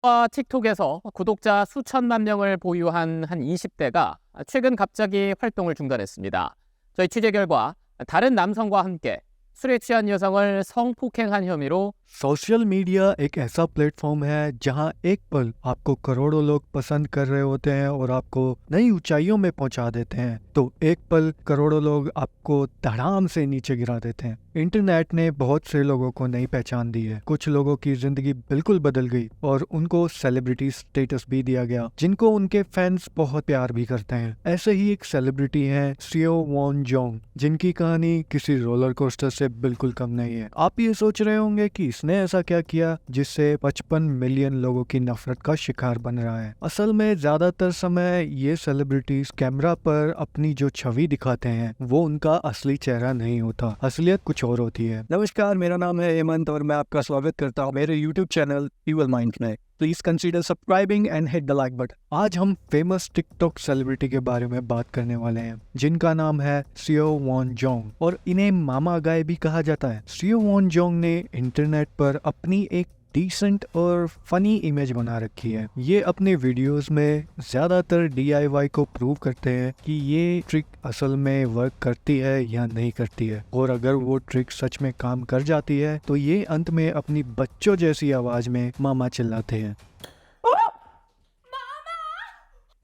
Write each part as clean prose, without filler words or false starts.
틱톡에서 구독자 수천만 명을 보유한 한 20대가 최근 갑자기 활동을 중단했습니다. 저희 취재 결과 다른 남성과 함께 술에 취한 여성을 성폭행한 혐의로 social media एक ऐसा platform है जहां एक पल आपको करोड़ों लोग पसंद कर रहे होते हैं और आपको नई ऊंचाइयों में पहुंचा देते हैं, तो एक पल करोड़ों लोग आपको धड़ाम से नीचे गिरा देते हैं। इंटरनेट ने बहुत से लोगों को नई पहचान दी है। कुछ लोगों की जिंदगी बिल्कुल बदल गई और उनको सेलिब्रिटी स्टेटस भी दिया गया, जिनको उनके फैंस बहुत प्यार भी करते हैं। ऐसे ही एक सेलिब्रिटी है सियो वॉन जोंग, जिनकी कहानी किसी रोलर कोस्टर से बिल्कुल कम नहीं है। आप ये सोच रहे होंगे कि इसने ऐसा क्या किया जिससे 55 मिलियन लोगों की नफरत का शिकार बन रहा है। असल में ज्यादातर समय ये सेलिब्रिटीज कैमरा पर अपनी जो छवि दिखाते हैं वो उनका असली चेहरा नहीं होता, असलियत कुछ और होती है। नमस्कार, मेरा नाम है हेमंत और मैं आपका स्वागत करता हूँ मेरे YouTube चैनल इवल माइंड में। Please consider subscribing and hit the like button. आज हम फेमस टिकटॉक सेलिब्रिटी के बारे में बात करने वाले हैं, जिनका नाम है सियो वॉन जोंग और इन्हें मामा गाय भी कहा जाता है। सियो वॉन जोंग ने इंटरनेट पर अपनी एक डिसेंट और फनी इमेज बना रखी है। ये अपने वीडियोस में ज्यादातर DIY को प्रूव करते हैं कि ये ट्रिक असल में वर्क करती है या नहीं करती है, और अगर वो ट्रिक सच में काम कर जाती है तो ये अंत में अपनी बच्चों जैसी आवाज में मामा चिल्लाते हैं।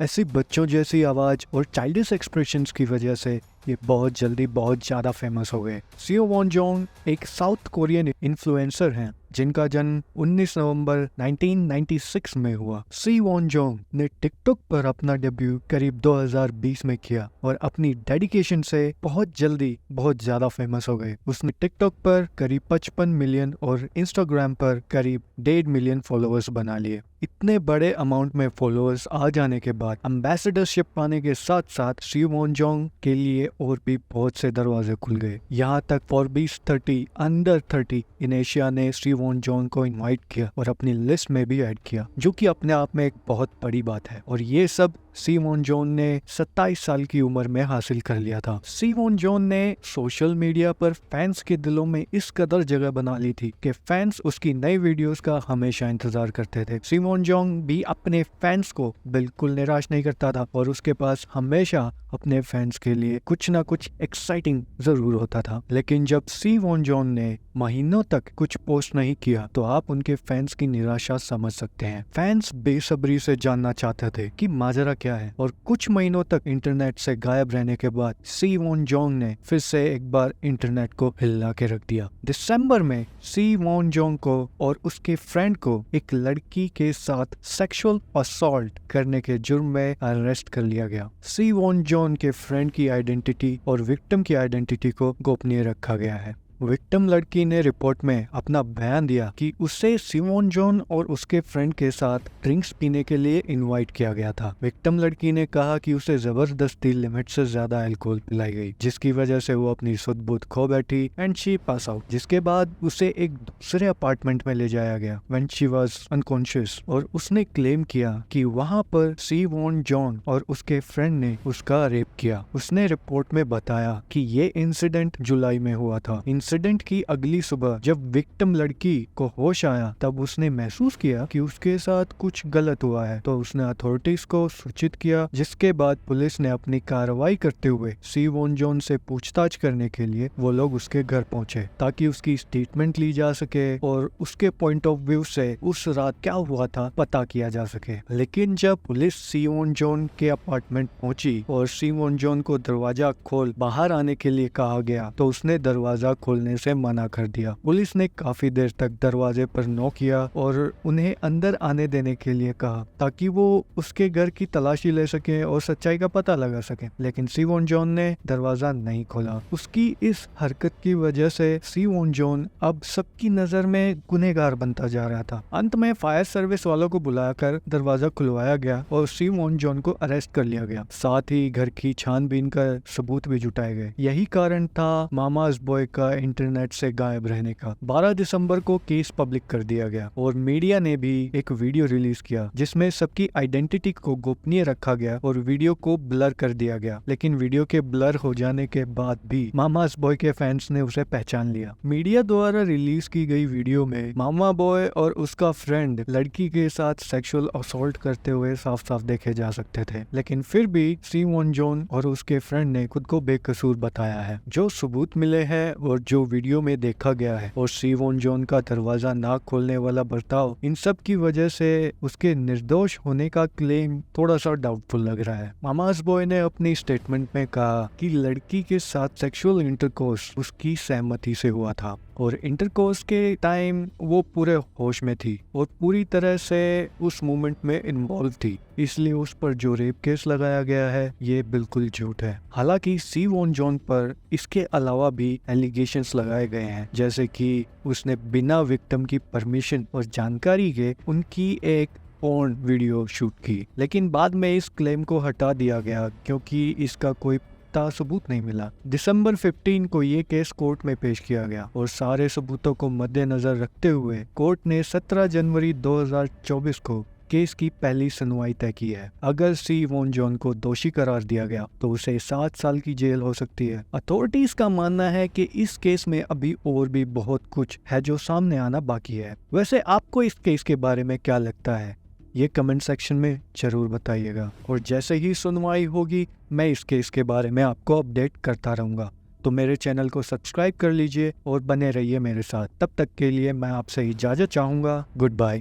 ऐसी बच्चों जैसी आवाज और चाइल्डिश एक्सप्रेशंस की वजह से ये बहुत जल्दी बहुत ज्यादा फेमस हो गए। सियो वॉन जोंग एक साउथ कोरियन इन्फ्लुएंसर हैं, जिनका जन्म 19 नवंबर 1996 में हुआ। सी वॉन जोंग ने टिकटॉक पर अपना डेब्यू करीब 2020 में किया और अपनी डेडिकेशन से बहुत जल्दी बहुत ज्यादा फेमस हो गए। उसने टिकटॉक पर करीब 55 मिलियन और इंस्टाग्राम पर करीब 1.5 मिलियन फॉलोअर्स बना लिए। इतने बड़े अमाउंट में फॉलोअर्स आ जाने के बाद एम्बेसडरशिप पाने के साथ साथ सी वॉन जोंग के लिए और भी बहुत से दरवाजे खुल गए। यहाँ तक फॉर्ब्स 30 अंडर 30 इन एशिया ने सी वॉन जोंग को इनवाइट किया और अपनी लिस्ट में भी ऐड किया, जो कि अपने आप में एक बहुत बड़ी बात है। और ये सब सी वॉन जोंग ने 27 साल की उम्र में हासिल कर लिया था। सी वॉन जोंग ने सोशल मीडिया पर फैंस के दिलों में इस कदर जगह बना ली थी कि फैंस उसकी नई वीडियोस का हमेशा इंतजार करते थे। सी वॉन जोंग भी अपने फैंस को बिल्कुल निराश नहीं करता था और उसके पास हमेशा अपने फैंस के लिए कुछ ना कुछ एक्साइटिंग जरूर होता था। लेकिन जब सी वॉन जोंग ने महीनों तक कुछ पोस्ट नहीं किया तो आप उनके फैंस की निराशा समझ सकते हैं। फैंस बेसब्री से जानना चाहते थे कि माजरा क्या है, और कुछ महीनों तक इंटरनेट से गायब रहने के बाद सी वॉन जोंग ने फिर से एक बार इंटरनेट को हिला के रख दिया। दिसंबर में सी वॉन जोंग को और उसके फ्रेंड को एक लड़की के साथ सेक्सुअल असॉल्ट करने के जुर्म में अरेस्ट कर लिया गया। सी वॉन जोंग के फ्रेंड की आइडेंटिटी और विक्टिम की आइडेंटिटी को गोपनीय रखा गया है। विक्टिम लड़की ने रिपोर्ट में अपना बयान दिया कि उसे सी वॉन जोंग और उसके फ्रेंड के साथ ड्रिंक्स पीने के लिए इनवाइट किया गया था। विक्टिम लड़की ने कहा कि उसे जबरदस्ती लिमिट से ज्यादा अल्कोहल पिलाई गई, जिसकी वजह से वो अपनी सुध बुध खो बैठी एंड शी पास आउट, जिसके बाद उसे एक दूसरे अपार्टमेंट में ले जाया गया व्हेन शी वाज अनकॉन्शियस, और उसने क्लेम किया कि वहाँ पर सी वॉन जोंग और उसके फ्रेंड ने उसका रेप किया। उसने रिपोर्ट में बताया कि ये इंसिडेंट जुलाई में हुआ था। इंसिडेंट की अगली सुबह जब विक्टिम लड़की को होश आया तब उसने महसूस किया कि उसके साथ कुछ गलत हुआ है, तो उसने अथॉरिटीज को सूचित किया, जिसके बाद पुलिस ने अपनी कार्रवाई करते हुए सी वॉन जोंग से पूछताछ करने के लिए वो लोग उसके घर पहुंचे ताकि उसकी स्टेटमेंट ली जा सके और उसके पॉइंट ऑफ व्यू से उस रात क्या हुआ था पता किया जा सके। लेकिन जब पुलिस सी वॉन जोंग के अपार्टमेंट पहुंची और सी वॉन जोंग को दरवाजा खोल बाहर आने के लिए कहा गया तो उसने दरवाजा खोलने से मना कर दिया। पुलिस ने काफी देर तक दरवाजे पर नॉक किया और उन्हें अंदर आने देने के लिए कहा ताकि वो उसके घर की तलाशी ले सके और सच्चाई का पता लगा सके, लेकिन सी वॉन जोंग ने दरवाजा नहीं खोला। उसकी इस हरकत की वजह से सी वॉन जोंग अब सबकी नजर में गुनहगार बनता जा रहा था। अंत में फायर सर्विस वालों को बुलाकर दरवाजा खुलवाया गया और सी वॉन जोंग को अरेस्ट कर लिया गया। साथ ही घर की छानबीन कर सबूत भी जुटाए गए। यही कारण था मामाज बॉय का इंटरनेट से गायब रहने का। 12 दिसंबर को केस पब्लिक कर दिया गया और मीडिया ने भी एक वीडियो रिलीज किया जिसमें सबकी आइडेंटिटी को गोपनीय रखा गया और वीडियो को ब्लर कर दिया गया। लेकिन वीडियो के ब्लर हो जाने के बाद भी मामास बॉय के फैंस ने उसे पहचान लिया। मीडिया द्वारा रिलीज की गई वीडियो में मामा बॉय और उसका फ्रेंड लड़की के साथ सेक्सुअल असॉल्ट करते हुए साफ साफ देखे जा सकते थे, लेकिन फिर भी सी वॉन जॉन और उसके फ्रेंड ने खुद को बेकसूर बताया है। जो सबूत मिले हैं और जो वीडियो में देखा गया है और सी वॉन जॉन का दरवाजा ना खोलने वाला बर्ताव, इन सब की वजह से उसके निर्दोष होने का क्लेम थोड़ा सा डाउटफुल लग रहा है। मामास बॉय ने अपनी स्टेटमेंट में कहा कि लड़की के साथ सेक्सुअल इंटरकोर्स उसकी सहमति से हुआ था और इंटरकोर्स के टाइम वो पूरे होश में थी और पूरी तरह से उस मोमेंट में इन्वॉल्व थी, इसलिए उस पर जो रेप केस लगाया गया है ये बिल्कुल झूठ है। हालांकि सी वॉन जॉन पर इसके अलावा भी एलिगेशंस लगाए गए हैं, जैसे कि उसने बिना विक्टिम की परमिशन और जानकारी के उनकी एक पोर्न वीडियो शूट की, लेकिन बाद में इस क्लेम को हटा दिया गया क्योंकि इसका कोई सबूत नहीं मिला। दिसंबर 15 को ये केस कोर्ट में पेश किया गया और सारे सबूतों को मद्देनजर रखते हुए कोर्ट ने 17 जनवरी 2024 को केस की पहली सुनवाई तय की है। अगर सी वॉन जॉन को दोषी करार दिया गया तो उसे 7 साल की जेल हो सकती है। अथॉरिटीज का मानना है कि इस केस में अभी और भी बहुत कुछ है जो सामने आना बाकी है। वैसे आपको इस केस के बारे में क्या लगता है, ये कमेंट सेक्शन में जरूर बताइएगा और जैसे ही सुनवाई होगी मैं इस केस के बारे में आपको अपडेट करता रहूँगा। तो मेरे चैनल को सब्सक्राइब कर लीजिए और बने रहिए मेरे साथ। तब तक के लिए मैं आपसे इजाज़त चाहूँगा। Good bye.